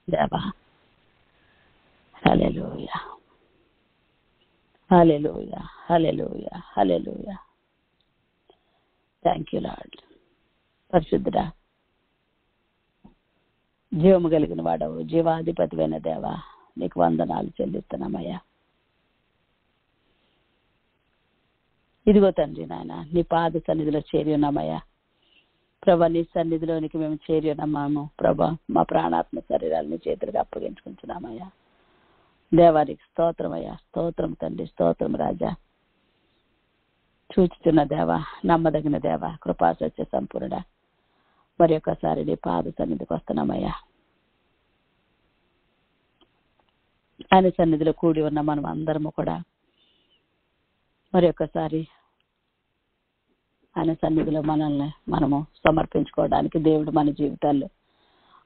దేవా hallelujah hallelujah hallelujah hallelujah. Thank you Lord. పరిశుద్ధుడా, జీవము కలిగిన వాడవు, జీవాధిపతివైన దేవా, నీకు వందనాలు చెల్లిస్తున్నామయ్యా. ఇదిగో తండ్రి నాయన, నీ పాద సన్నిధిలో చేరి ఉన్నామయ్యా. ప్రభా, నీ సన్నిధిలోనికి మేము చేరి ఉన్నాము. ప్రభా, మా ప్రాణాత్మ శరీరాలని చేతులుగా అప్పగించుకుంటున్నామయ్యా. దేవానికి స్తోత్రమయ్యా. స్తోత్రం తండ్రి, స్తోత్రం రాజా. చూచుతున్న దేవా, నమ్మదగిన దేవా, కృపా సత్య సంపూర్ణ, మరి ఒకసారి నీ పాద సన్నిధికి వస్తున్నామయ్యా. ఆయన సన్నిధిలో కూడి ఉన్న మనం అందరము కూడా మరి ఒకసారి ఆయన సన్నిధిలో మనము సమర్పించుకోవడానికి దేవుడు మన జీవితాల్లో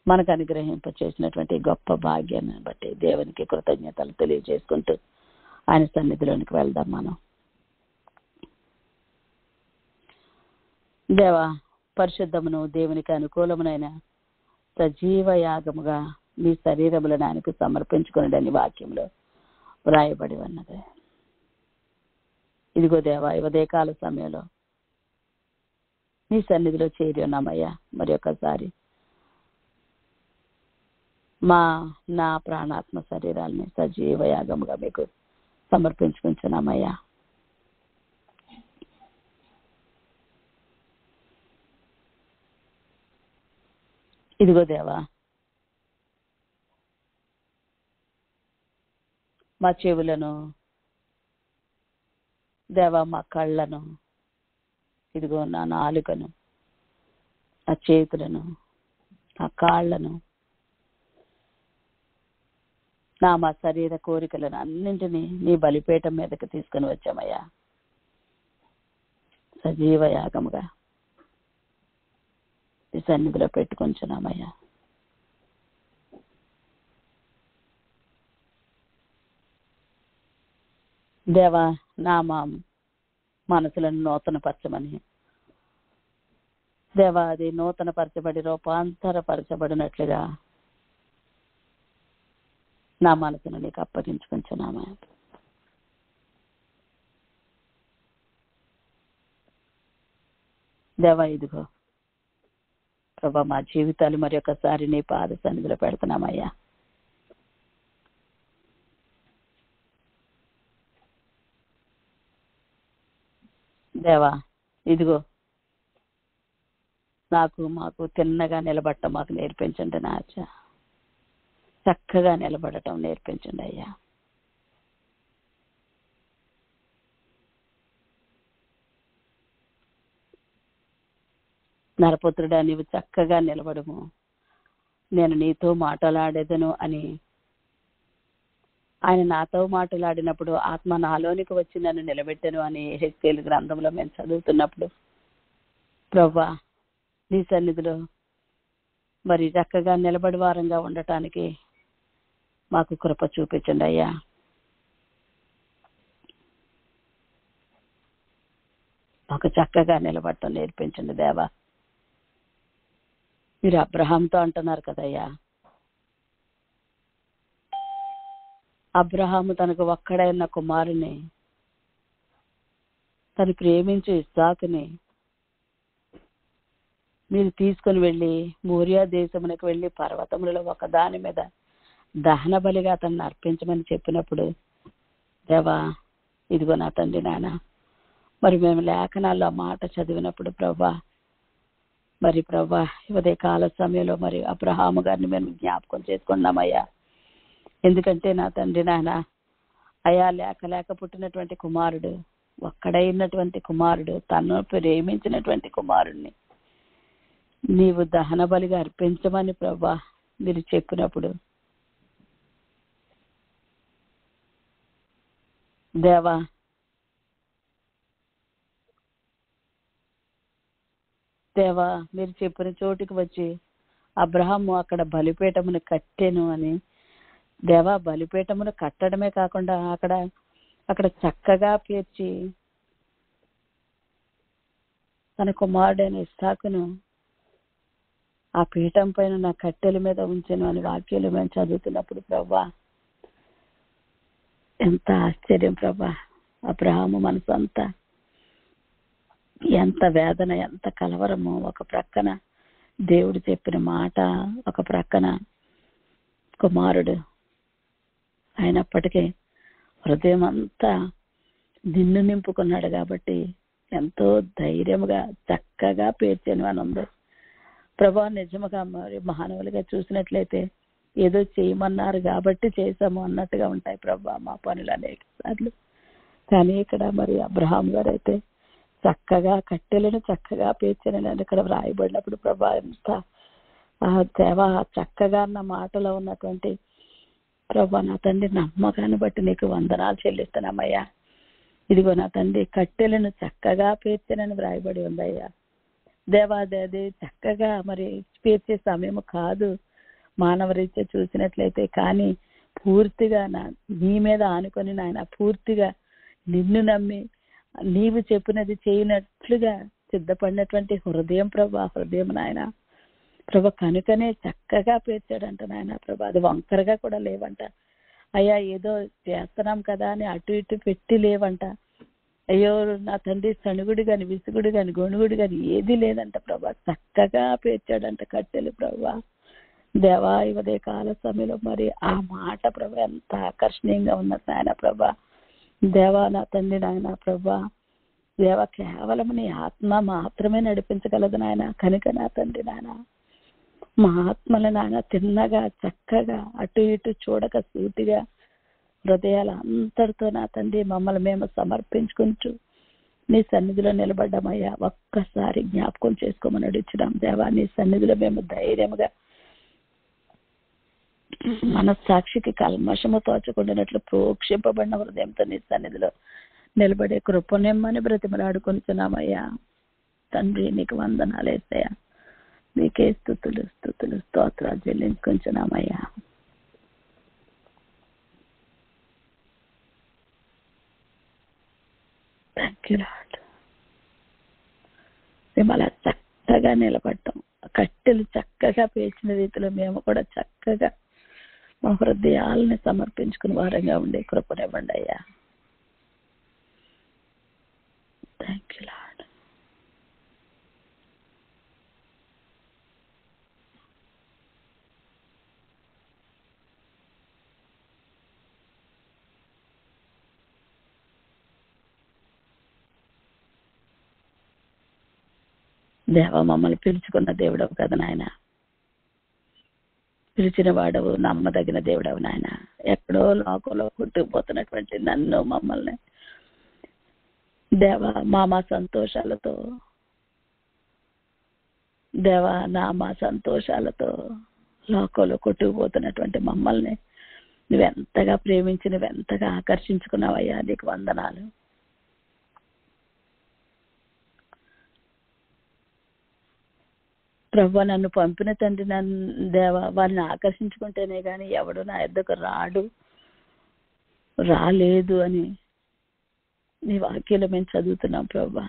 మనకు అనుగ్రహింప చేసినటువంటి గొప్ప భాగ్యాన్ని బట్టి దేవునికి కృతజ్ఞతలు తెలియజేసుకుంటూ ఆయన సన్నిధిలోనికి వెళ్దాం. మనం దేవా, పరిశుద్ధమును దేవునికి అనుకూలమునైన సజీవ యాగముగా మీ శరీరములను ఆయనకు సమర్పించుకునడని వాక్యంలో వ్రాయబడి ఉన్నది. ఇదిగో దేవా, ఉదయకాల సమయంలో నీ సన్నిధిలో చేరి ఉన్నామయ్యా. మరి ఒకసారి నా ప్రాణాత్మ శరీరాలని సజీవ యాగముగా మీకు సమర్పించుకుంటున్నామయ్యా. ఇదిగో దేవా, మా చెవులను, దేవా మా కళ్ళను, ఇదిగో నా నాలుకను, నా చేతులను, నా కాళ్లను, మా శరీర కోరికలను అన్నింటినీ నీ బలిపీఠం మీదకి తీసుకుని వచ్చామయ్యా. సజీవ యాగముగా నీ సన్నిధిలో పెట్టుకుంటున్నామయ్యా. దేవా, నా మనసులను నూతనపరచమని, దేవా అది నూతనపరచబడి రూపాంతరపరచబడినట్లుగా నా మనసును నీకు అప్పగించుకుంటున్నామా. దేవా, ఇదిగో ప్రభా, మా జీవితాలు మరి ఒకసారి నీ పాద సన్నిధిలో పెడుతున్నామయ్యా. దేవా, ఇదిగో మాకు తిన్నగా నిలబడటం మాకు నేర్పించండి నాచా. చక్కగా నిలబడటం నేర్పించండి అయ్యా. నరపుత్రుడా, నీవు చక్కగా నిలబడము, నేను నీతో మాట్లాడేదను అని ఆయన నాతో మాట్లాడినప్పుడు ఆత్మ నాలోనికి వచ్చి నన్ను నిలబెట్టను అని యెహెజ్కేలు గ్రంథంలో మేము చదువుతున్నప్పుడు ప్రభువా, నీ సన్నిధిలో మరి చక్కగా నిలబడి వారంగా ఉండటానికి మాకు కృప చూపించండి అయ్యా. మాకు చక్కగా నిలబడటం నేర్పించండి దేవా. మీరు అబ్రహాంతో అంటున్నారు కదయ్యా, అబ్రహాము తనకు ఒక్కడైన కుమారుని తను ప్రేమించి ఇస్సాకుని మీరు తీసుకుని వెళ్ళి మోరియా దేశమునకు వెళ్ళి పర్వతములలో ఒక దాని మీద దహన బలిగా అతన్ని అర్పించమని చెప్పినప్పుడు దేవా, ఇదిగో నా తండ్రి నాన్న, మరి మేము లేఖనాల్లో ఆ మాట చదివినప్పుడు ప్రభా, మరి ప్రభా ఉదయ కాల సమయంలో మరి అబ్రహాము గారిని మేము జ్ఞాపకం చేసుకున్నామయ్యా. ఎందుకంటే నా తండ్రి నాన్న, అయా లేక పుట్టినటువంటి కుమారుడు, ఒక్కడైనటువంటి కుమారుడు, తను ప్రేమించినటువంటి కుమారుడిని నీవు దహన బలిగా అర్పించమని ప్రభా మీరు చెప్పినప్పుడు దేవా, మీరు చెప్పిన చోటుకు వచ్చి అబ్రహాము అక్కడ బలిపీఠమును కట్టెను అని, దేవా బలిపీఠమును కట్టడమే కాకుండా అక్కడ చక్కగా పేర్చి తన కుమారుడైన ఇస్సాకును ఆ పీఠం పైన నా కట్టెల మీద ఉంచెను అని వాక్యాలు మేము చదువుతున్నప్పుడు ప్రభా ఎంత ఆశ్చర్యం ప్రభా. అబ్రహాము మనసు అంతా ఎంత వేదన, ఎంత కలవరము. ఒక ప్రక్కన దేవుడు చెప్పిన మాట, ఒక ప్రక్కన కుమారుడు. అయినప్పటికీ హృదయం అంతా నిన్ను నింపుకున్నాడు కాబట్టి ఎంతో ధైర్యముగా చక్కగా పేర్చాను అని ఉంది ప్రభా. నిజముగా మరి మానవులుగా చూసినట్లయితే ఏదో చేయమన్నారు కాబట్టి చేసాము అన్నట్టుగా ఉంటాయి ప్రభా మా పనులు అనేక సార్లు. కానీ ఇక్కడ మరి అబ్రహాం గారు అయితే చక్కగా కట్టెలను చక్కగా పేర్చానని ఇక్కడ వ్రాయబడినప్పుడు ప్రభా ఎంత దేవ చక్కగా అన్న మాటలో ఉన్నటువంటి ప్రభా నా తండ్రి నమ్మకాన్ని బట్టి నీకు వందనాలు చెల్లిస్తున్నామయ్యా. ఇదిగో నా తండ్రి కట్టెలను చక్కగా పేర్చానని వ్రాయబడి ఉందయ్యా దేవాదేది. చక్కగా మరి పేర్చే సమయం కాదు మానవ రీత్యా చూసినట్లయితే, కానీ పూర్తిగా నీ మీద ఆనుకొని నాయన పూర్తిగా నిన్ను నమ్మి నీవు చెప్పినది చేయనట్లుగా సిద్ధపడినటువంటి హృదయం ప్రభా, హృదయం నాయన ప్రభా కనుకనే చక్కగా పేర్చాడంట నాయన ప్రభా. అది వంకరగా కూడా లేవంట అయ్యా. ఏదో చేస్తున్నాం కదా అని అటు ఇటు పెట్టి లేవంట అయ్యో నా తండ్రి. సణుగుడు గాని, విసుగుడు గాని, గొణుగుడు గాని ఏది లేదంట ప్రభా. చక్కగా పేర్చాడంట కట్టెలు ప్రభా. దేవా ఈ ఉదయ కాల సమయంలో మరి ఆ మాట ప్రభా ఎంత ఆకర్షణీయంగా ఉన్నది నాయన ప్రభా. దేవా నా తండ్రి నాయన ప్రభా, దేవ కేవలం నీ ఆత్మ మాత్రమే నడిపించగలదు నాయన. కనుక నా తండ్రి నాయన మా ఆత్మల నాయన తిన్నగా చక్కగా అటు ఇటు చూడక సూటిగా హృదయాల అంతటితో నా తండ్రి మమ్మల్ని మేము సమర్పించుకుంటూ నీ సన్నిధిలో నిలబడ్డామయ్యా. ఒక్కసారి జ్ఞాపకం చేసుకోమని అడుగుతున్నాం దేవా. నీ సన్నిధిలో మేము ధైర్యముగా మనస్సాక్షికి కల్మషము తోచకుండానట్లు ప్రోక్షింపబడిన హృదయంతో నీ సన్నిధిలో నిలబడే కృపణ్యమని బ్రతిమలాడుకుంటున్నామయ్యా. తండ్రి నీకు వందనాలేసయ్యా. నీకే స్తుతులు స్తుతులు స్తోత్రాలు చెల్లించుకుంటున్నామయ్యా. Thank you lord. మేము అలా చక్కగా నిలబడ్డాం. కట్టెలు చక్కగా పేర్చిన రీతిలో మేము కూడా చక్కగా మా హృదయాలని సమర్పించుకుని వారంగా ఉండే కృపనివ్వండి అయ్యా. Thank you lord. దేవ మమ్మల్ని పిలుచుకున్న దేవుడవు కదా నాయన. పిలిచిన వాడవు, నమ్మదగిన దేవుడవు నాయన. ఎక్కడో లోకంలో కొట్టుకుపోతున్నటువంటి నన్ను మమ్మల్ని దేవ మా సంతోషాలతో దేవ మా సంతోషాలతో లోకంలో కొట్టుకుపోతున్నటువంటి మమ్మల్ని నువ్వెంతగా ప్రేమించి నువ్వెంతగా ఆకర్షించుకున్నావయ్యా. నీకు వందనాలు. ప్రభు నన్ను పంపిన తండ్రి నన్ను దేవ వారిని ఆకర్షించుకుంటేనే కానీ ఎవడు నా యొద్దకు రాలేదు అని నీ వాక్యంలో మేము చదువుతున్నాం ప్రభా.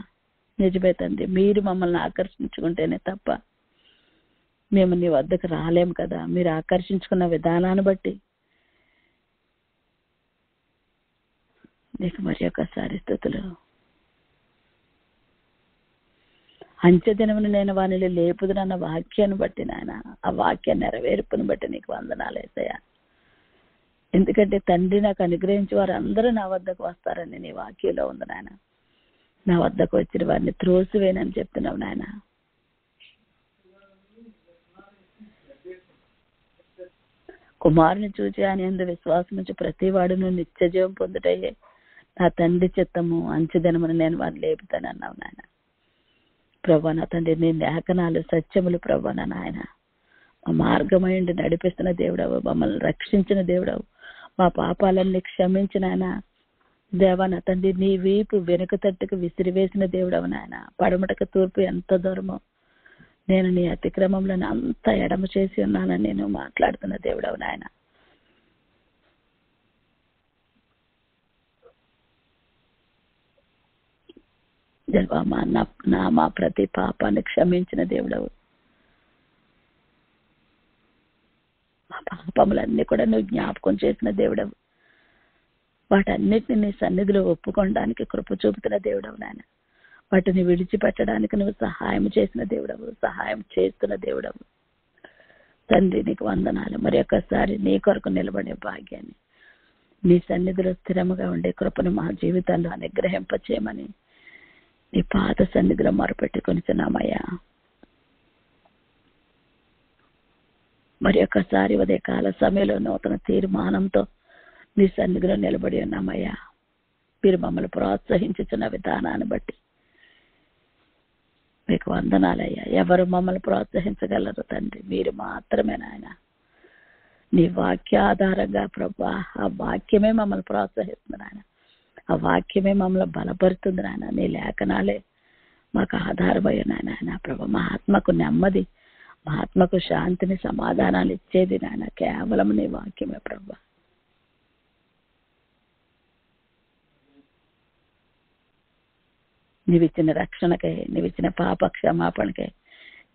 నిజమే తండ్రి. మీరు మమ్మల్ని ఆకర్షించుకుంటేనే తప్ప మేము నీ వద్దకు రాలేము కదా. మీరు ఆకర్షించుకున్న విధానాన్ని బట్టి నీకు మరి ఒకసారి స్తుతులు. అంచెదినమును నేను వానిని లేపుదునన్న వాక్యాన్ని బట్టి నాయన, ఆ వాక్య నెరవేర్పుని బట్టి నీకు వందనాలు యేసయ్యా. ఎందుకంటే తండ్రి నాకు అనుగ్రహించి వారు అందరూ నా వద్దకు వస్తారని నీ వాక్యంలో ఉంది నాయన. నా వద్దకు వచ్చిన వారిని త్రోసివేనని చెప్తున్నావు నాయన. కుమారుని చూచి ఆయన యందు విశ్వాసం నుంచి ప్రతి వాడును నిత్య జీవం పొందుటయ్యే నా తండ్రి చిత్తము. అంచెదినమును నేను వారిని లేపుతానన్నావు నాయన. ప్రభా నా తండ్రి నీ లేఖనాలు సత్యములు ప్రభా నాయన. మా మార్గమైండి నడిపిస్తున్న దేవుడవు, మమ్మల్ని రక్షించిన దేవుడవు, మా పాపాలన్నీ క్షమించిన ఆయన దేవా నా తండ్రి. నీ వీపు వెనుక తట్టుకు విసిరివేసిన దేవుడవు నాయన. పడమటకు తూర్పు ఎంత దూరమో నేను నీ అతిక్రమంలో అంత ఎడమ చేసి ఉన్నానని నేను మాట్లాడుతున్న దేవుడవు నాయన. దేవా మా ప్రతి పాపాన్ని క్షమించిన దేవుడవు. మా పాపములన్నీ కూడా నువ్వు జ్ఞాపకం చేసిన దేవుడవు. వాటన్నిటిని నీ సన్నిధిలో ఒప్పుకోవడానికి కృప చూపుతున్న దేవుడవు నాయన. వాటిని విడిచిపెట్టడానికి నువ్వు సహాయం చేసిన దేవుడవు, సహాయం చేస్తున్న దేవుడవు. తండ్రి నీకు వందనాలు. మరి ఒక్కసారి నీ కొరకు నిలబడే భాగ్యాన్ని, నీ సన్నిధిలో స్థిరముగా ఉండే కృపను మా జీవితాల్లో అనుగ్రహింపచేయమని నీ పాత సన్నిధిలో మొరపెట్టుకొనిచున్నామయ్యా. మరి ఒక్కసారి ఉదయకాల సమయంలో నూతన తీర్మానంతో నీ సన్నిధిలో నిలబడి ఉన్నామయ్యా. మీరు మమ్మల్ని ప్రోత్సహించుతున్న విధానాన్ని బట్టి మీకు వందనాలయ్యా. ఎవరు మమ్మల్ని ప్రోత్సహించగలరు తండ్రి? మీరు మాత్రమే నాయన. నీ వాక్యాధారంగా ప్రభా, ఆ వాక్యమే మమ్మల్ని ప్రోత్సహిస్తుంది నాయన. ఆ వాక్యమే మమ్మల్ని బలపరుతుంది నాయన. నీ లేఖనాలే మాకు ఆధారమయ్య నాయన. ప్రభా, మా ఆత్మకు నెమ్మది, మా ఆత్మకు శాంతిని, సమాధానాలు ఇచ్చేది నాయన కేవలం నీ వాక్యమే ప్రభా. నీవిచ్చిన రక్షణకై, నీవిచ్చిన పాప క్షమాపణకై,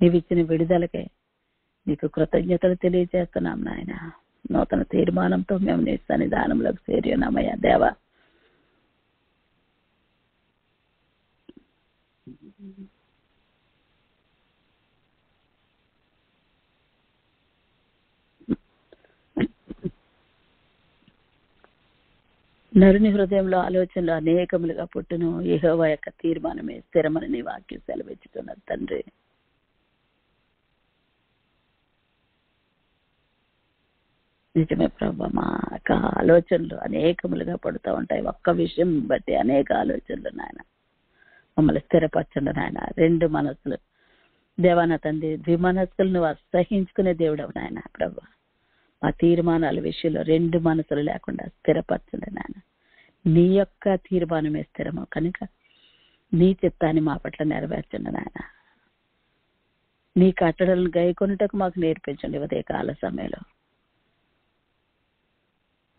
నీవిచ్చిన విడుదలకై నీకు కృతజ్ఞతలు తెలియజేస్తున్నాం నాయన. నూతన తీర్మానంతో మేము నీ సన్నిధానంలోకి చేరి ఉన్నామయ్యా దేవా. నరుని హృదయంలో ఆలోచనలు అనేకములుగా పుట్టును, యెహోవా యొక్క తీర్మానమే స్థిరమని నీ వాక్యం సెలవిచ్చుతున్నది తండ్రి. నిజమే ప్రభా, మా యొక్క ఆలోచనలు అనేకములుగా పడుతూ ఉంటాయి. ఒక్క విషయం బట్టి అనేక ఆలోచనలు నాయన. మమ్మల్ని స్థిరపరచండి నాయన. రెండు మనసులు దేవాన తండ్రి, ద్విమనస్సులు నువ్వు అసహించుకునే దేవుడవు నాయన ప్రభా. మా తీర్మానాల విషయంలో రెండు మనసులు లేకుండా స్థిరపరచండి నాయన. నీ యొక్క తీర్మానమే స్థిరము కనుక నీ చిత్తాన్ని మా పట్ల నెరవేర్చండి నాయన. నీ కట్టడలను గైకొనుటకు మాకు నేర్పించండి ఉదయకాల సమయంలో.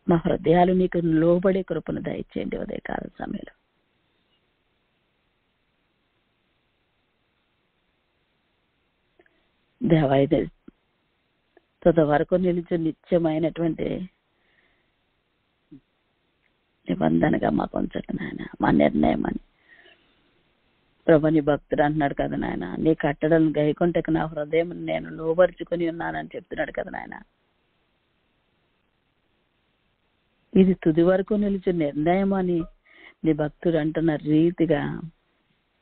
మా హృదయాలు నీకు లోబడే కృపను దయచేయండి ఉదయకాల సమయంలో. దేవాది తుద వరకు నిలిచి నిత్యమైనటువంటి నిబంధనగా మాకు ఉంచండి నాయన. మా నిర్ణయం అని ప్రభు నీ భక్తుడు అంటున్నాడు కదా నాయన. నీ కట్టడలను గైకొంటకు నా హృదయం నేను లోబరుచుకొని ఉన్నానని చెప్తున్నాడు కదా నాయన. ఇది తుది వరకు నిలిచి నిర్ణయం అని నీ భక్తుడు అంటున్న రీతిగా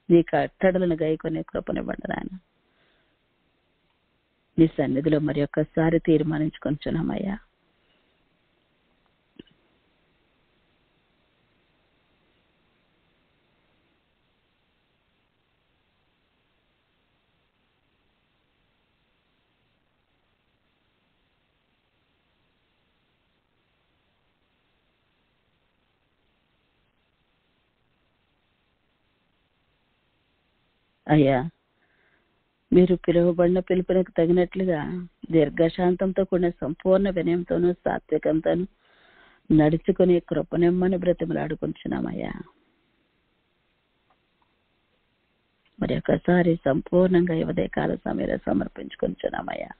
నీ కట్టడలను గైకొనే కృపనివ్వండి నాయన. నీ సన్నిధిలో మరి ఒక్కసారి తీర్మానించుకొనిచున్నామయ్యా. అయ్యా, మీరు పిలువబడిన పిలుపునకు తగినట్లుగా దీర్ఘశాంతంతో కూడిన సంపూర్ణ వినయంతోనూ సాత్వికంతోనూ నడుచుకునే కృపనిమ్మని బ్రతిమలాడుకుంటున్నామయ్యా. మరి ఒకసారి సంపూర్ణంగా ఉదయకాల సమయంలో సమర్పించుకుంటున్నామయ్యా.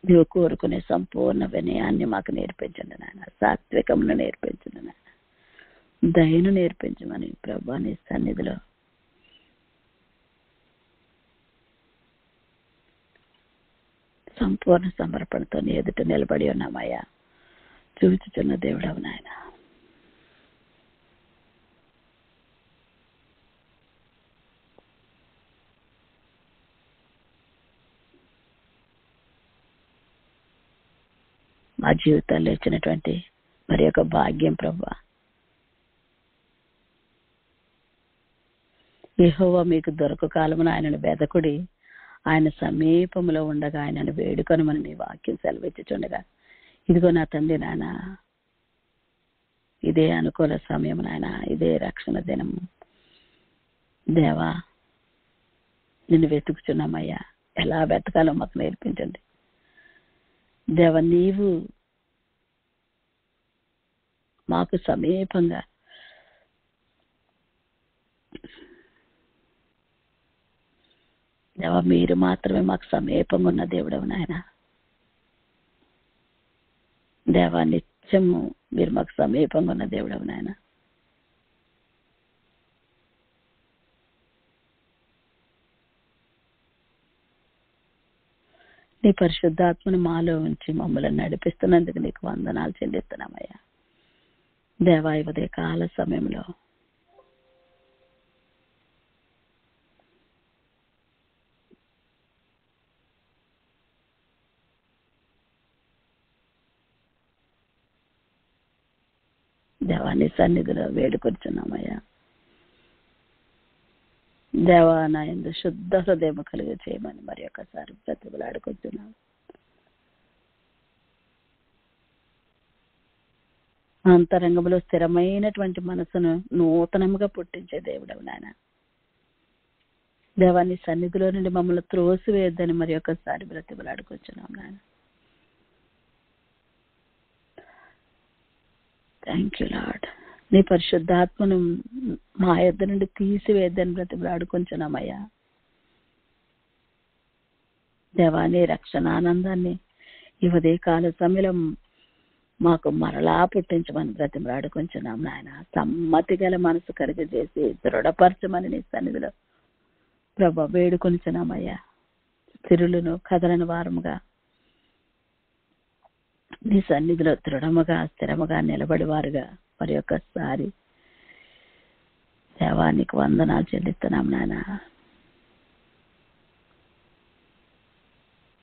నీవు కోరుకునే సంపూర్ణ వినయాన్ని మాకు నేర్పించండి నాయన. సాత్వికమును నేర్పించండి నాయన. దయను నేర్పించమని ప్రభా నీ సన్నిధిలో సంపూర్ణ సమర్పణతో నీ ఎదుట నిలబడి ఉన్నామయ్యా. చూచుచున్న దేవుడవు నాయన. మా జీవితాల్లో ఇచ్చినటువంటి మరి యొక్క భాగ్యం ప్రభా. యెహోవా మీకు దొరక కాలమున ఆయనను వెదకుడి, ఆయన సమీపంలో ఉండగా ఆయనను వేడుకొనమని నీ వాక్యం సెలవిచ్చుచుండగా, ఇదిగో నా తండ్రి నాయన, ఇదే అనుకూల సమయం నాయన, ఇదే రక్షణ దినము దేవా. నిన్ను వెతుకుచున్నామయ్యా. ఎలా వెతకాలో మాకు నేర్పించండి దేవ. నీవు మాకు సమీపంగా దేవా, మీరు మాత్రమే మాకు సమీపంగా ఉన్న దేవుడవు నాయన. దేవా, నిత్యము మీరు మాకు సమీపంగా ఉన్న దేవుడవు నాయన. నీ పరిశుద్ధాత్మను మాలో ఉంచి మమ్మల్ని నడిపిస్తున్నందుకు నీకు వందనాలు చెల్లిస్తున్నామయ్యా. దేవా, ఉదయ కాల సమయంలో దేవా నీ సన్నిధిలో వేడుకొచ్చున్నామయ్యా. దేవా, నా యందు శుద్ధ హృదయం కలిగి చేయమని మరి ఒకసారి ప్రతిబలాడుకొచ్చున్నాం. అంతరంగంలో స్థిరమైనటువంటి మనసును నూతనంగా పుట్టించే దేవుడవు నాయన. దేవా, నీ సన్నిధిలో నుండి మమ్మల్ని త్రోసివేయద్దని మరి ఒకసారి బ్రతిబలాడుకొచ్చున్నాం నాయన. Thank you lord. నీ పరిశుద్ధాత్మను మా యొద్ద నుండి తీసివేద్దని బ్రతిబలాడుకొంచున్నామయ్యా. దేవా, నీ రక్షణ ఆనందాన్ని ఈ ఉదయ కాల సమయంలో మాకు మరలా పుట్టించమని బ్రతిమలాడుకొంచున్నాం నాయన. సమ్మతి గల మనసు కలిగి చేసి దృఢపరచమని నీ సన్నిధిలో ప్రభా వేడుకొంచున్నామయ్యా. స్థిరులను కదలని వారముగా నీ సన్నిధిలో దృఢముగా స్థిరముగా నిలబడి వారుగా మరి ఒక్కసారి దేవానికి వందనాలు చెల్లిస్తున్నాం నాయన.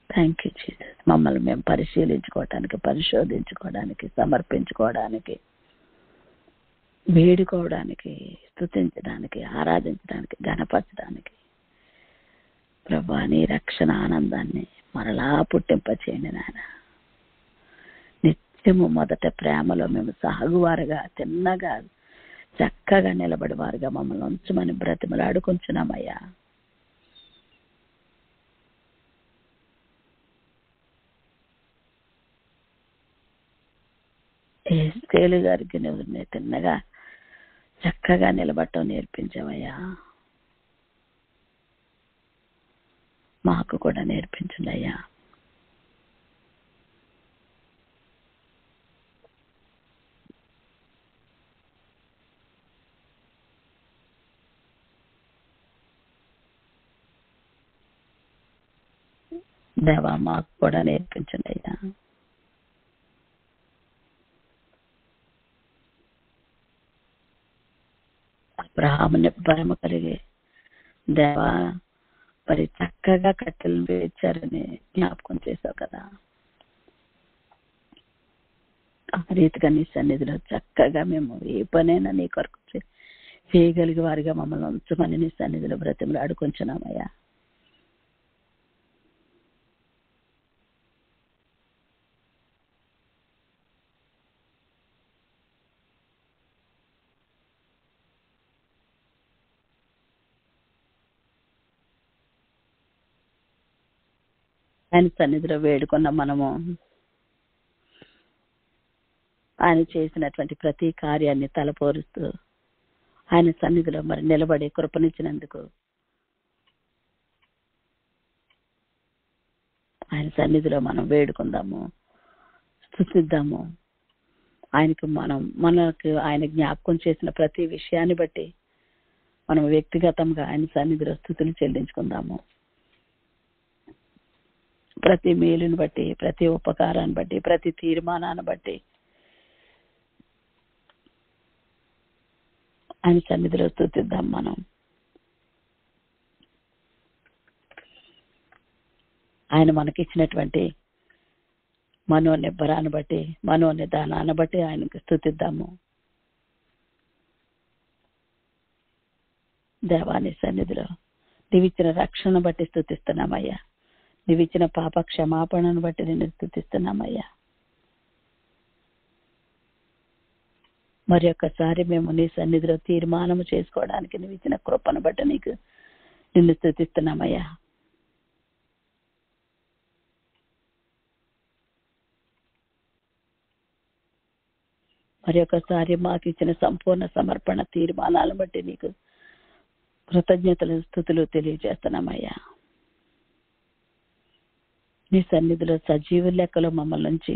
Thank you Jesus. మమ్మల్ని మేము పరిశీలించుకోవడానికి, పరిశోధించుకోవడానికి, సమర్పించుకోవడానికి, వేడుకోవడానికి, స్తుతించడానికి, ఆరాధించడానికి, ఘనపరచడానికి ప్రభా నీ రక్షణ ఆనందాన్ని మరలా పుట్టింపచేయండి నాయన. నిత్యము మొదట ప్రేమలో మేము సాగువారుగా, తిన్నగా, చక్కగా నిలబడి వారుగా మమ్మల్ని ఉంచమని బ్రతిమలాడుకొంచున్నామయ్యా. ఏస్కేలు గారికి నువ్వు తిన్నగా చక్కగా నిలబడటం నేర్పించావయ్యా. మాకు కూడా నేర్పించండి అయ్యా. దేవా, మాకు కూడా నేర్పించండి అయ్యా. అబ్రహాము నిబ్బరము కలిగి దేవా మరి చక్కగా కట్టెలు వేచారని జ్ఞాపకం చేశావు కదా. ఆ రీతిగా నీ సన్నిధిలో చక్కగా మేము ఏ పనైనా నీ కొరకు చేయగలిగే వారిగా మమ్మల్ని ఉంచమని నీ సన్నిధిలో బ్రతిమలాడుకొంచున్నామయ్యా. ఆయన సన్నిధిలో వేడుకున్న మనము ఆయన చేసినటువంటి ప్రతి కార్యాన్ని తలపోరుస్తూ ఆయన సన్నిధిలో మరి నిలబడి కృపనిచ్చినందుకు ఆయన సన్నిధిలో మనం వేడుకుందాము, స్తుతిద్దాము. మనకు ఆయన జ్ఞాపకం చేసిన ప్రతి విషయాన్ని బట్టి మనం వ్యక్తిగతంగా ఆయన సన్నిధిలో స్తుతులు చెల్లించుకుందాము. ప్రతి మేలుని బట్టి, ప్రతి ఉపకారాన్ని బట్టి, ప్రతి తీర్మానాన్ని బట్టి ఆయన సన్నిధిలో స్తుతిద్దాం. మనం ఆయన మనకిచ్చినటువంటి మనోనిబ్బరాన్ని బట్టి, మనోనిదానాన్ని బట్టి ఆయనకు స్తుతిద్దాము. దేవాని సన్నిధిలో నీవిచ్చిన రక్షణ బట్టి స్తుతిస్తున్నామయ్యా. నీవిచ్చిన పాప క్షమాపణను బట్టి నేను స్తుతిస్తున్నామయ్యా. మరి ఒక్కసారి మేము నీ సన్నిధిలో తీర్మానం చేసుకోవడానికి నీవిచ్చిన కృపను బట్టి నిన్ను స్తుతిస్తున్నామయ్యా. మరి ఒకసారి మాకు ఇచ్చిన సంపూర్ణ సమర్పణ తీర్మానాలను బట్టి నీకు కృతజ్ఞతలు స్తుతులు తెలియజేస్తున్నామయ్యా. నీ సన్నిధిలో సజీవు లెక్కలో మమ్మల్ని ఉంచి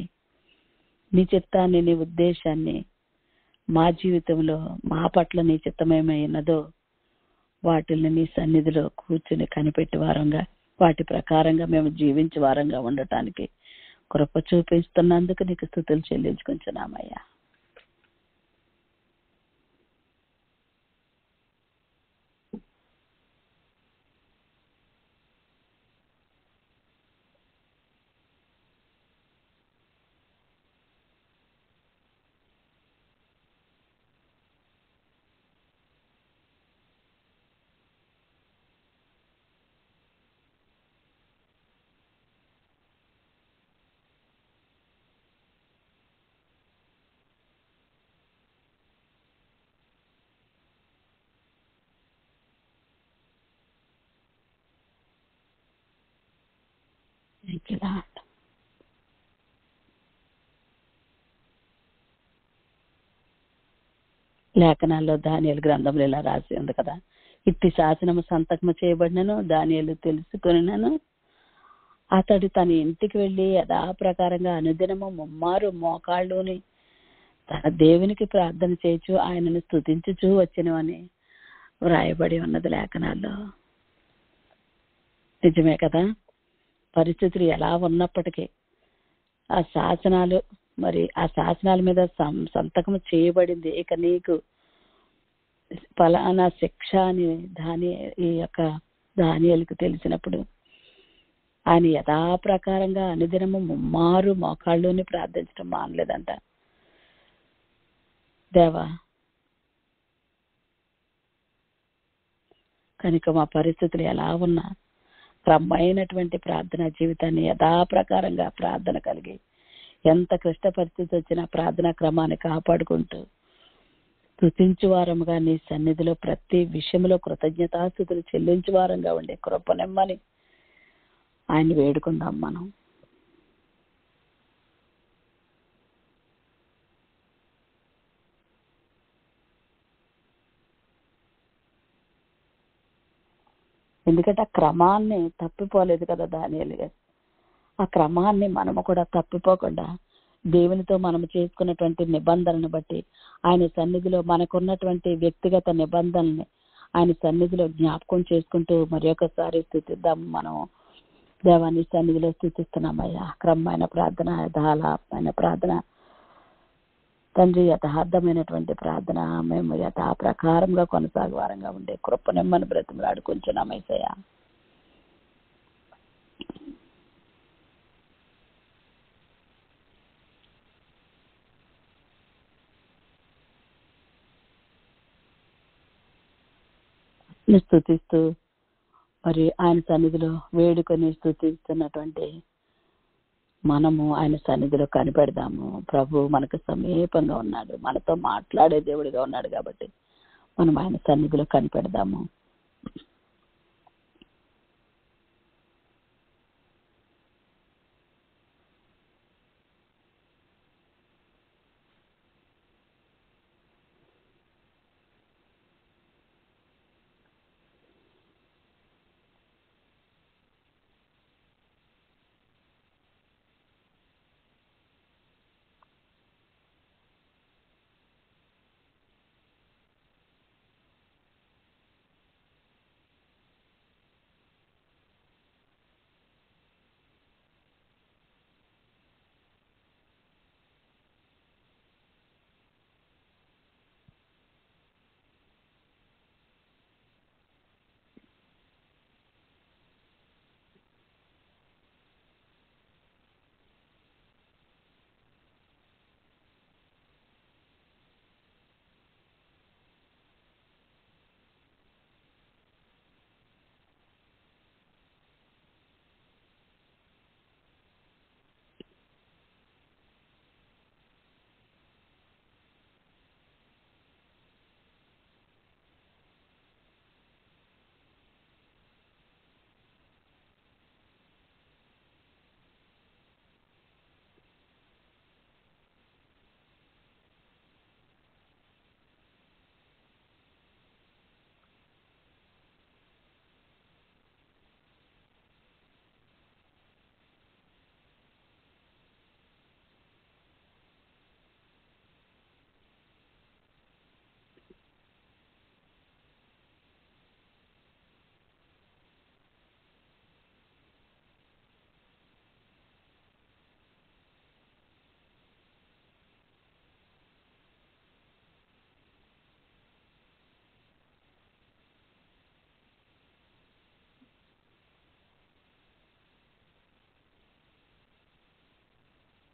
నీ చిత్తాన్ని, నీ ఉద్దేశాన్ని మా జీవితంలో మా పట్ల నీ చిత్తమేమైనదో వాటిని నీ సన్నిధిలో కూర్చుని కనిపెట్టి వారంగా వాటి ప్రకారంగా మేము జీవించే వారంగా ఉండటానికి కృప చూపిస్తున్నందుకు నీకు స్తుతులు చెల్లించుకుంటున్నామయ్యా. Thank you, Lord. లేఖనాల్లో దానియేలు గ్రంథంలో ఇలా రాసి ఉంది కదా, ఇట్టి శాసనము సంతకము చేయబడినను దానియేలు తెలుసుకొనినను అతడు తన ఇంటికి వెళ్ళి యథాప్రకారంగా అనుదినము ముమ్మారు మోకాళ్ళుని తన దేవునికి ప్రార్థన చేయొచ్చు ఆయనను స్తుతించుచూ వచ్చినవని వ్రాయబడి ఉన్నది లేఖనాల్లో. నిజమే కదా, పరిస్థితులు ఎలా ఉన్నప్పటికీ ఆ శాసనాలు మరి ఆ శాసనాల మీద సంతకం చేయబడింది. ఇక నీకు ఫలానా శిక్ష అని ఈ యొక్క దానియేలుకు తెలిసినప్పుడు ఆయన యథాప్రకారంగా అనుదినము ముమ్మారు మోకాళ్ళుని ప్రార్థించడం మానలేదంట. దేవా, కనుక మా పరిస్థితులు ఎలా ఉన్నా క్రమమైనటువంటి ప్రార్థనా జీవితాన్ని యథాప్రకారంగా ప్రార్థన కలిగి ఎంత క్లిష్ట పరిస్థితి వచ్చినా ప్రార్థనా క్రమాన్ని కాపాడుకుంటూ స్తుతించు వారముగా నీ సన్నిధిలో ప్రతి విషయంలో కృతజ్ఞతాస్తుతులు చెల్లించు వారంగా ఉండే కృపనిమ్మని ఆయన వేడుకుందాం మనం. ఎందుకంటే ఆ క్రమాన్ని తప్పిపోలేదు కదా దానియేలు గారు. ఆ క్రమాన్ని మనము కూడా తప్పిపోకుండా దేవునితో మనము చేసుకున్నటువంటి నిబంధనను బట్టి ఆయన సన్నిధిలో మనకున్నటువంటి వ్యక్తిగత నిబంధనల్ని ఆయన సన్నిధిలో జ్ఞాపకం చేసుకుంటూ మరి ఒకసారి స్థుతిద్దాము. మనం దేవాన్ని సన్నిధిలో స్థుతిస్తున్నామయ్యా. క్రమమైన ప్రార్థన, యథాలాపమైన ప్రార్థన తండ్రి, యథార్థమైనటువంటి ప్రార్థన మేము యథా ప్రకారంగా కొనసాగు వారంగా ఉండే కృపనిమ్మని బ్రతిమలాడుకుంటున్నామయ్యా. స్తుతిస్తూ మరి ఆయన సన్నిధిలో వేడుకొని స్తుతిస్తున్నటువంటి మనము ఆయన సన్నిధిలో కనిపెడదాము. ప్రభు మనకు సమీపంగా ఉన్నాడు, మనతో మాట్లాడే దేవుడిగా ఉన్నాడు కాబట్టి మనం ఆయన సన్నిధిలో కనిపెడదాము.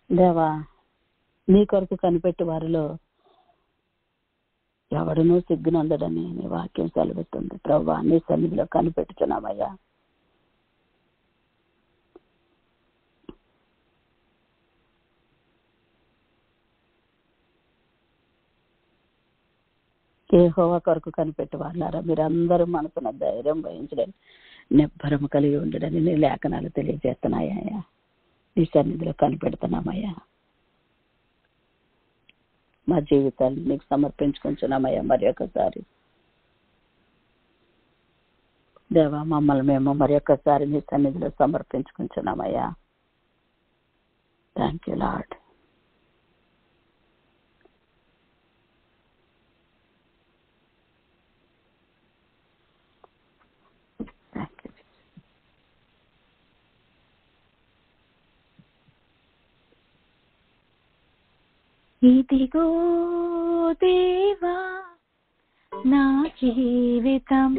దేవా, నీ కొరకు కనిపెట్టి వారిలో ఎవడనూ సిగ్గునందడని నీ వాక్యం సెలవుతుంది. ప్రభువా, నీ సన్నిధిలో కనిపెట్టుచున్నామయ్యా. యెహోవా కొరకు కనిపెట్టి వాళ్ళారా, మీరందరూ మనసున ధైర్యం వహించడని, నిబ్బరము కలిగి ఉండడని నీ లేఖనాలు తెలియజేస్తున్నాయ్యా. నీ సన్నిధిలో కనిపెడుతున్నామయ్యా. మా జీవితాన్ని నీకు సమర్పించుకుంటున్నామయ్యా. మరి ఒకసారి దేవా, మమ్మల్ని మేము మరి ఒక్కసారి నీ సన్నిధిలో సమర్పించుకుంటున్నామయ్యా. Thank you lord. ఇదిగో దేవా నా జీవితం,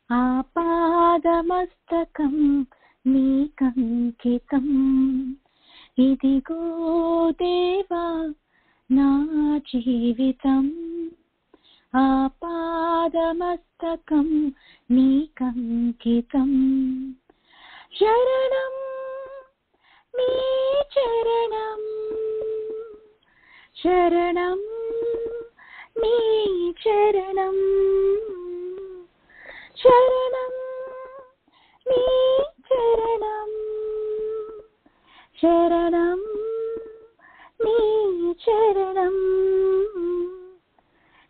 ఆపాదమస్తకం నీకంకితం. ఇదిగో దేవా నా జీవితం, ఆపాదమస్తకం నీకంకితం. శరణం నీ చరణం, శరణం నీ చరణం, శరణం నీ చరణం, శరణం నీ చరణం.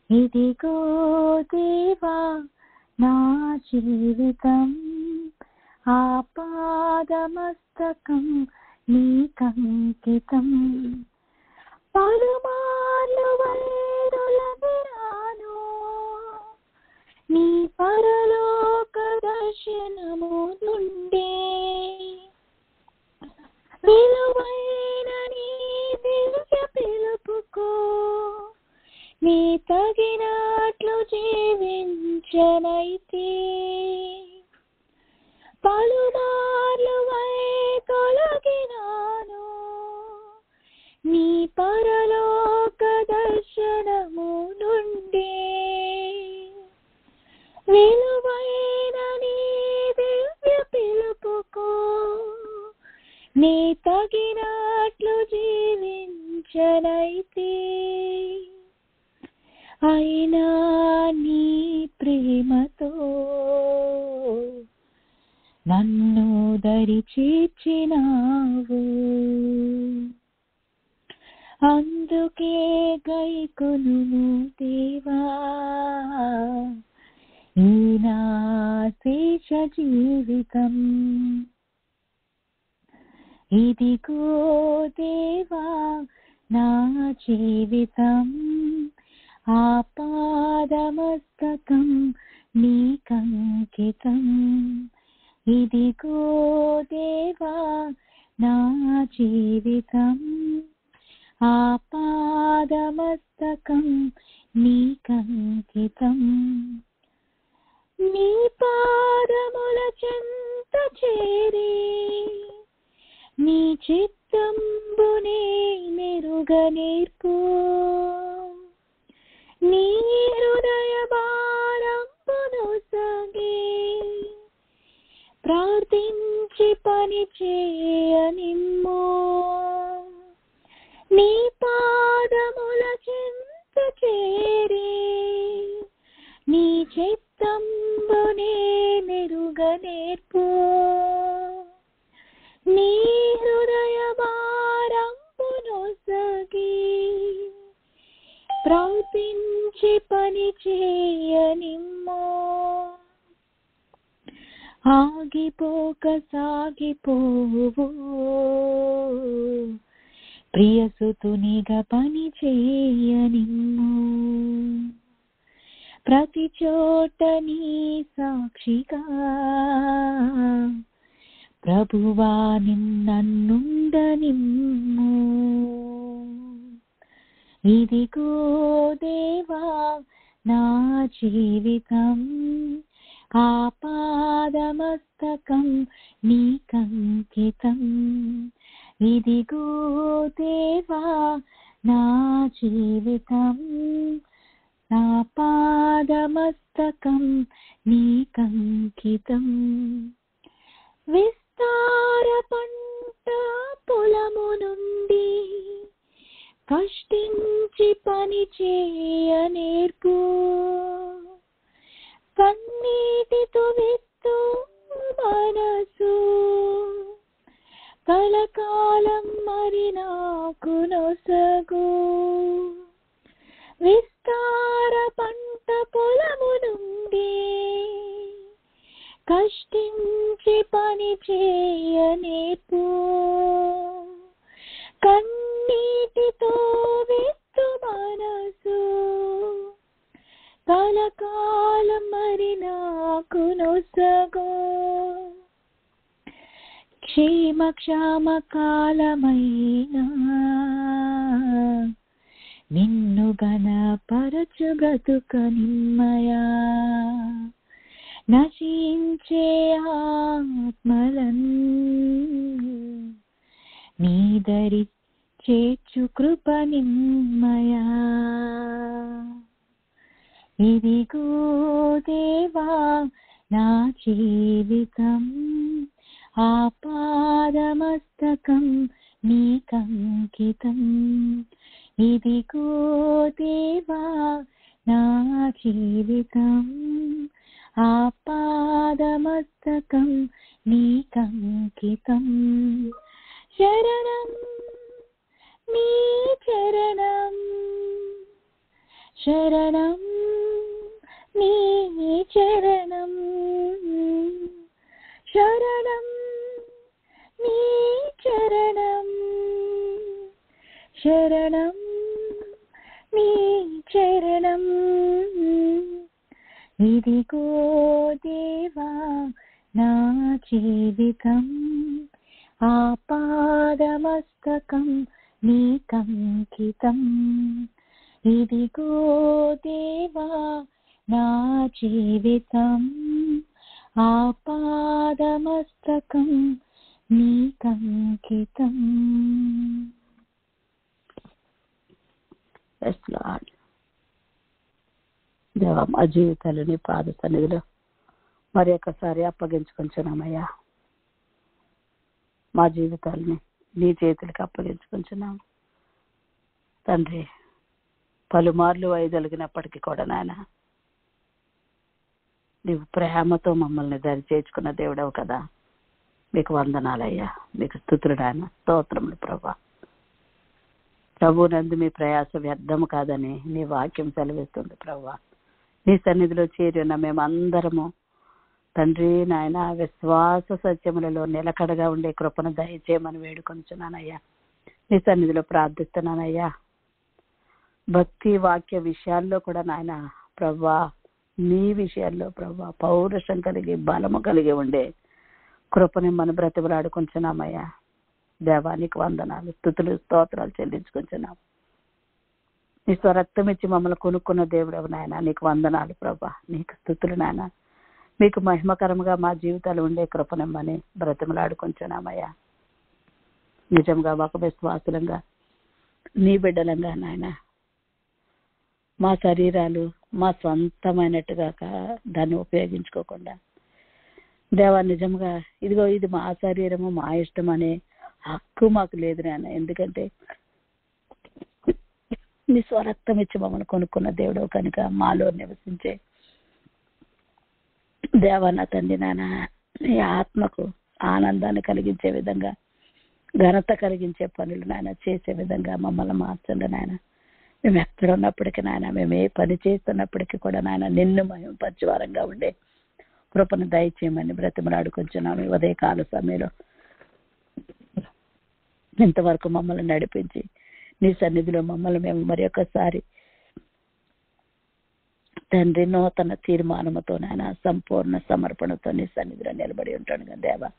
ఇదిగో దేవా నా జీవితం, ఆపాదమస్తకం నీకంకితం. పలుమార్లు వైదొలగినాను నీ పరలోక దర్శనము నుండి, విలువైన నీ దివ్య పిలుపుకో నీ తగినట్లు జీవించనైతే. పలుమార్లు వైదొలగినాను నీ పరలోక దర్శనము నుండి, విలువైన నీ దివ్య పిలుపుకో నీ తగినట్లు జీవించనైతే. అయినా నీ ప్రేమతో నన్ను దరి చేర్చినావు, అందుకే గైకొనుము దేవా ఈ నా శేష జీవితం. ఇదిగో దేవా నా జీవితం, ఆపాదమస్తకం నీకంకితం. ఇదిగో దేవా నా జీవితం, ఆపాదమస్తకం నీకంకితం. నీ పాదముల చెంత చేరి నీ చిత్తంబునే నెరుగనేర్పు, నీ హృదయ భారంబును సగి ప్రార్థించి పని చేయనిమ్ము. నీ పాదముల చెంత చేరి నీ చిత్తంబునే నెరుగనేర్పు, నీ హృదయ భారంబును సగి ప్రార్థించి పని చేయనిమ్ము. ఆగిపోక సాగిపోవు ప్రియసుతునిగా పని చేయనిమ్ము. ప్రతి చోట నీ సాక్షిగా ప్రభువా నిన్నుండనిమ్ము. ఇదిగో దేవా నా జీవితం, ఆపాదమస్తకం నీకంకితం. ఇదిగో దేవా నా జీవితం, నా పాదమస్తకం నీకంకితం. విస్తార పంట పొలము నుండి కష్టించి పని చేయ నేర్పు, కన్నీటితో విత్తు మనసు కలకాలం మరి నాకు నొసగు. విస్తార పంట పొలము నుండి కష్టించి పని చేయ నేర్పు, కన్నీటితో విత్తు మనసు కలకాలం మరి నాకు నొసగు. క్షేమ క్షామ కాలమైనా నిన్ను గణపరచు బ్రతుక నిమ్మయా, నశించే ఆత్మలన్ నీదరి చేర్చు కృప నిమ్మయా. ఇదిగో దేవా నా జీవితం, ఆపాదమస్తకం నీకంకితం. ఇదిగో దేవా నా జీవితం, ఆపాదమస్తకం నీకంకితం. శరణం నీ చరణం, శరణం నీ చరణం, శరణం నీ చరణం, శరణం నీ చరణం. ఇదిగో దేవా నా జీవితం, ఆపాదమస్తకం నీకంకితం. ఇదిగో దేవా నా జీవితం, ఆపాదమస్తకం నీకంకితం. దేవా మా జీవితాలు నీ పాద సన్నిధిలో మరి ఒకసారి అప్పగించుకుంటున్నామయ్యా. మా జీవితాలని నీ చేతులకు అప్పగించుకుంటున్నాము తండ్రి. పలుమార్లు వైదొలిగినప్పటికీ కూడా నాయన నీవు ప్రేమతో మమ్మల్ని దరి చేర్చుకున్న దేవుడవు కదా. మీకు వందనాలయ్యా, మీకు స్తుతులు నాయన, స్తోత్రములు ప్రభా. ప్రభునందు మీ ప్రయాస వ్యర్థము కాదని నీ వాక్యం సెలవిస్తుంది ప్రభా. నీ సన్నిధిలో చేరి ఉన్న మేమందరము తండ్రి నాయన విశ్వాస సత్యములలో నిలకడగా ఉండే కృపను దయచేయమని వేడుకొంచున్నానయ్యా. నీ సన్నిధిలో ప్రార్థిస్తున్నానయ్యా. భక్తి వాక్య విషయాల్లో కూడా నాయన ప్రభా, నీ విషయాల్లో ప్రభా పౌరుషం కలిగి బలము కలిగి ఉండే కృపని మనం బ్రతిమలాడుకుంటున్నామయ్యా. దేవానికి వందనాలు, స్తుతులు, స్తోత్రాలు చెల్లించుకుంటున్నాం. నీ స్వరక్తం ఇచ్చి మమ్మల్ని కొనుక్కున్న దేవుడవు నాయన, నీకు వందనాలు ప్రభా, నీకు స్తుతులు నాయన. మీకు మహిమకరంగా మా జీవితాలు ఉండే కృపనిమ్మని బ్రతిమలాడుకుంటున్నామయ్యా. నిజంగా ఒక విశ్వాసులంగా నీ బిడ్డలంగా నాయన మా శరీరాలు మా సొంతమైనట్టుగా దాన్ని ఉపయోగించుకోకుండా దేవా నిజంగా ఇదిగో ఇది మా శరీరము మా ఇష్టం అనే హక్కు మాకు లేదు నాయన. ఎందుకంటే నీ స్వరక్తం ఇచ్చి మమ్మల్ని కొనుక్కున్న దేవుడు కనుక మాలో నివసించే దేవా నా తండ్రి నాయన, నీ ఆత్మకు ఆనందాన్ని కలిగించే విధంగా ఘనత కలిగించే పనులు నాయన చేసే విధంగా మమ్మల్ని మార్చండి నాయన. మేము ఎక్కడ ఉన్నప్పటికీ నాయన, మేము ఏ పని చేస్తున్నప్పటికీ కూడా నాయన నిన్ను మహిమపరిచేవారంగా ఉండే కృపను దయచేయమని బ్రతిమలాడుకుంటున్నాము. ఉదయకాల సమయంలో ఇంతవరకు మమ్మల్ని నడిపించి నీ సన్నిధిలో మమ్మల్ని మేము మరి ఒకసారి తండ్రి నూతన తీర్మానముతో నాయన సంపూర్ణ సమర్పణతో నీ సన్నిధిలో నిలబడి ఉంటాను కదా దేవా.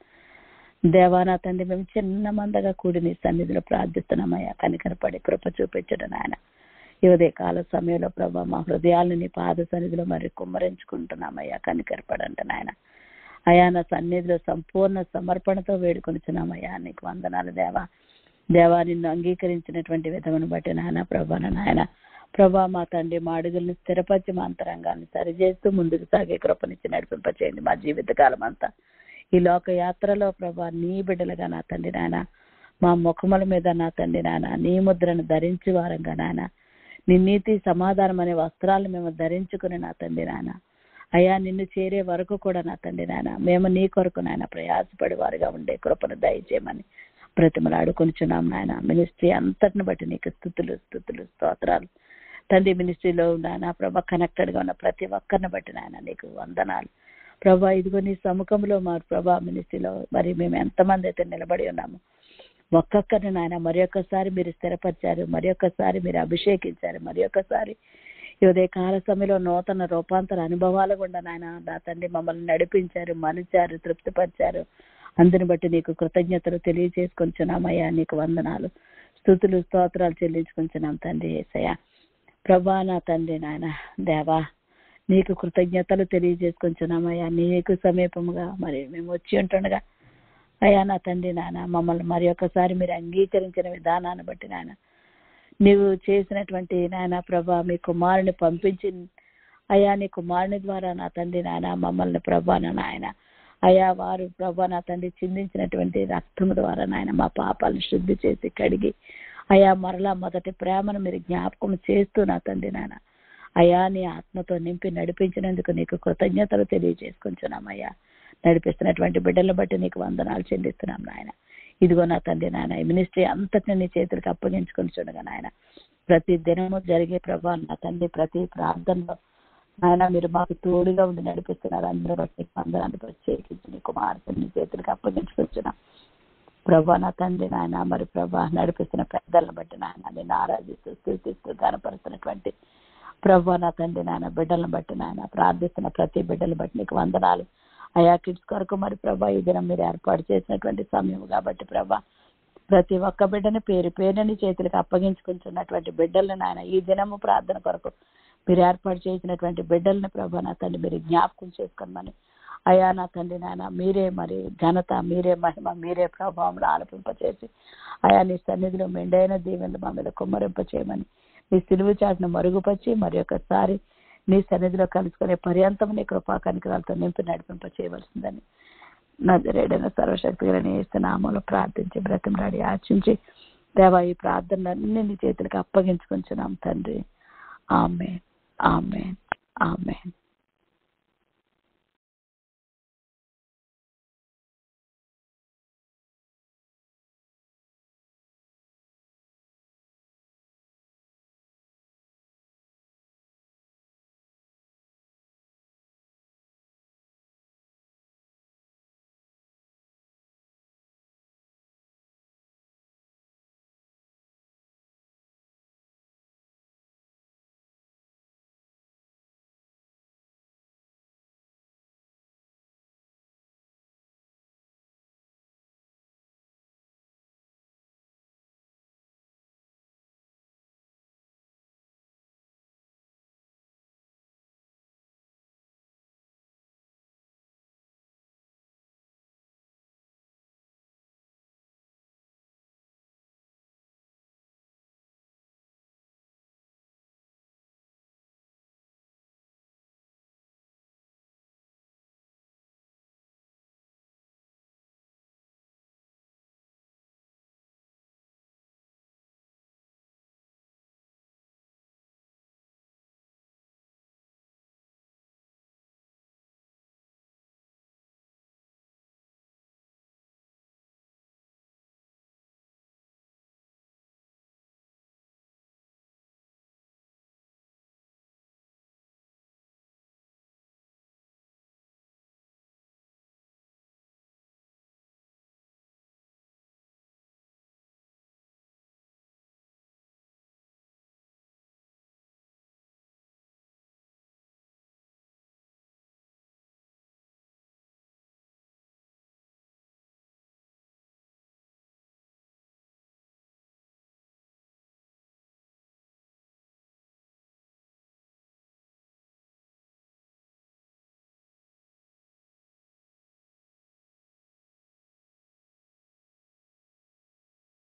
దేవా నా తండ్రి మేము చిన్న మందగా కూడి నీ సన్నిధిలో ప్రార్థిస్తున్నామయ్యా. కనికరపడి కృప చూపించడం నాయన. ఈ ఉదయకాల సమయంలో ప్రభా మా హృదయాలను నీ పాద సన్నిధిలో మరి కుమ్మరించుకుంటున్నామయ్యా. కనికరపడంట నాయన. అయా నా సన్నిధిలో సంపూర్ణ సమర్పణతో వేడుకొనిచున్నామయ్యా. నీకు వందనాలు దేవా. దేవా నిన్ను అంగీకరించినటువంటి విధమును బట్టి నాయన ప్రభా మా తండ్రి మా అడుగులను స్థిరపరిచి మా అంతరంగాన్ని సరిచేస్తూ ముందుకు సాగే కృపనిచ్చి నడిపింపచేయండి. మా జీవితకాలం అంతా ఈ లోక యాత్రలో ప్రభా నీ బిడ్డలుగా నా తండ్రి నాయన మా ముఖముల మీద నా తండ్రి నాయన నీ ముద్రను ధరించి వారంగా నాయన నీ నీతి సమాధానం అనే వస్త్రాలను మేము ధరించుకుని నా తండ్రి నాయన అయ్యా నిన్ను చేరే వరకు కూడా నా తండ్రి నాయన మేము నీ కొరకు నాయన ప్రయాసపడి వారుగా ఉండే కృపను దయచేయమని బ్రతిమలాడుకొనిచున్నాం నాయన. మినిస్ట్రీ అంతటిని బట్టి నీకు స్తుతులు స్తోత్రాలు తండ్రి. మినిస్ట్రీలో నాయన ప్రభా కనెక్టెడ్ గా ఉన్న ప్రతి ఒక్కరిని బట్టి నాయన నీకు వందనాలు ప్రభా. ఇదిగో నీ సముఖంలో మా ప్రభా మినిస్ట్రీలో మరి మేము ఎంతమంది అయితే నిలబడి ఉన్నాము ఒక్కొక్కరిని నాయన మరి ఒక్కసారి మీరు స్థిరపరిచారు, మరి ఒక్కసారి మీరు అభిషేకించారు, మరి ఒక్కసారి ఈ ఉదయ కాల సమయంలో నూతన రూపాంతర అనుభవాలు కూడా నాయన నా తండ్రి మమ్మల్ని నడిపించారు, మలిచారు, తృప్తిపరిచారు. అందుని బట్టి నీకు కృతజ్ఞతలు తెలియజేసుకొంచున్నామయ్యా. నీకు వందనాలు స్తుతులు స్తోత్రాలు చెల్లించుకొంచున్నాం తండ్రి యేసయ్య. ప్రభా నా తండ్రి నాయన దేవా నీకు కృతజ్ఞతలు తెలియజేసుకొంచున్నామయ్యా. నీకు సమీపముగా మరి మేము వచ్చి ఉంటుండగా అయ్యా నా తండ్రి నాయన మమ్మల్ని మరి ఒక్కసారి మీరు అంగీకరించిన విధానాన్ని బట్టి నాయన నీవు చేసినటువంటి నాయన ప్రభా మీ కుమారుని పంపించి అయ్యా నీ కుమారుని ద్వారా నా తండ్రి నాయన మమ్మల్ని ప్రభా నాయన అయ్యా వారు ప్రభా నా తండ్రి చిందించినటువంటి రక్తము ద్వారా నాయన మా పాపాలను శుద్ధి చేసి కడిగి అయ్యా మరలా మొదటి ప్రేమను మీరు జ్ఞాపకం చేస్తూ నా తండ్రి నాయన అయ్యా నీ ఆత్మతో నింపి నడిపించినందుకు నీకు కృతజ్ఞతలు తెలియజేసుకుంటున్నామయ్యా. నడిపిస్తున్నటువంటి బిడ్డలను బట్టి నీకు వందనాలు చెల్లిస్తున్నాం నాయన. ఇదిగో నా తండ్రి నాయన ఈ మినిస్ట్రీ అంతటిని నీ చేతులకు అప్పగించుకొని చూడగా నాయన ప్రతి దినము జరిగే ప్రభావం నా తండ్రి ప్రతి ప్రార్థనలో నాయన మీరు మాకు తోడుగా ఉండి నడిపిస్తున్నారు. అందరూ బట్టి వందనాలు ప్రత్యేకించి నీ కుమార్తె నీ చేతులకు అప్పగించుకొచ్చున్నాం ప్రభా. నా తండ్రి నాయన మరి ప్రభా నడిపిస్తున్న పెద్దలను బట్టి నాయన నేను ఆరాధిస్తూ స్తుతిస్తూ గణపరుస్తున్నటువంటి ప్రభా నా తండ్రి నాయన బిడ్డలను బట్టి నాయన ప్రార్థిస్తున్న ప్రతి బిడ్డలు బట్టి నీకు వందనాలు అయా. కిడ్స్ కొరకు మరి ప్రభా ఈ దినం మీరు ఏర్పాటు చేసినటువంటి సమయం కాబట్టి ప్రభా ప్రతి ఒక్క బిడ్డని పేరు పేరుని చేతులకు అప్పగించుకుంటున్నటువంటి బిడ్డల్ని నాయన ఈ దినము ప్రార్థన కొరకు మీరు ఏర్పాటు చేసినటువంటి బిడ్డల్ని ప్రభా నా తండ్రి మీరు జ్ఞాపకం చేసుకోమని అయా నా తండ్రి నాయన మీరే మరి ఘనత మీరే మహిమ మీరే ప్రభావంలో ఆలపింపచేసి అయా నీ సన్నిధిలో మెండైన దీవెనలు మా మీద కుమ్మరింప చేయమని నీ సిలువ చాటును మరుగుపరిచి మరి ఒకసారి నీ సన్నిధిలో కలుసుకునే పర్యంతం నీ కృపా కనికరాలతో నింపి నడిపింప చేయవలసిందని నజరేయుడైన సర్వశక్తి గల యేసు నామములో ప్రార్థించి బ్రతిమలాడి యాచించి దేవా ఈ ప్రార్థనలన్నీ నీ చేతులకు అప్పగించుకుంటున్నాం తండ్రి. ఆమేన్ ఆమేన్ ఆమేన్.